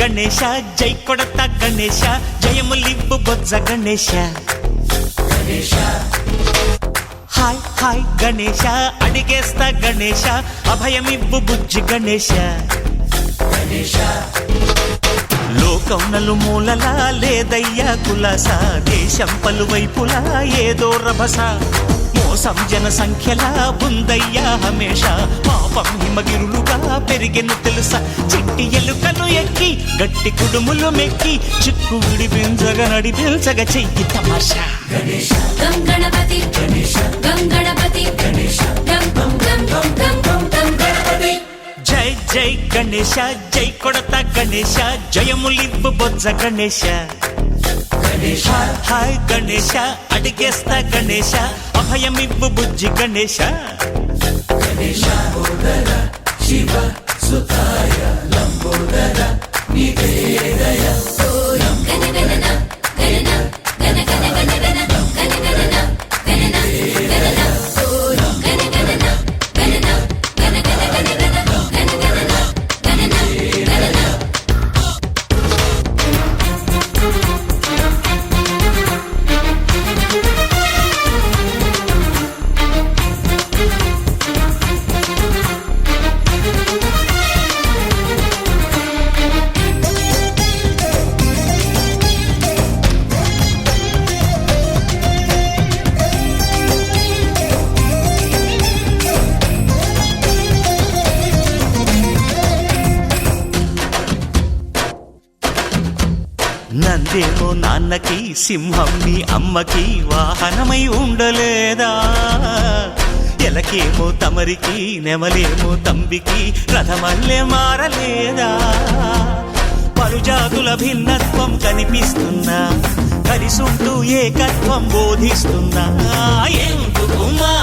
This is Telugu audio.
గణేశ జై కొడత గణేశ జయములివ్వు బొజ్జ గణేశ హాయ్ హాయ్ గణేశ అడిగేస్తా గణేశ అభయమివ్వు బుజ్జి గణేశ లోకం నలుమూలలా లేదయ్యా కులాస దేశం పలువైపులా ఏదో రభస మోసం జన సంఖ్యలా ఉందయ్యా హమేష పాపం హిమగిరులుగా పెరిగెను తెలుసా చిట్టి ఎలుకలు ఎక్కి గట్టి కుడుములు మెక్కి చిక్కు విడిపించగా నడిపించగా చెయ్యి తమాషా గణపతి గణపతి జై జై గణేశ జై కొడత గణేశ జయములివ్వు బొజ్జ గణేశ హాయ్ గణేశ అడిగేస్తా గణేశ అభయమివ్వు బుజ్జి గణేశ శివ సుతాయ లంబోదర నివేదయ నందేమో నాన్నకి సింహం నీ అమ్మకి వాహనమై ఉండలేదా ఎలకేమో తమరికి నెమలేమో తంబికి రథమల్లే మారలేదా పలుజాతుల భిన్నత్వం కనిపిస్తున్నా కలిసుంటూ ఏకత్వం బోధిస్తున్నా ఎందుకు మా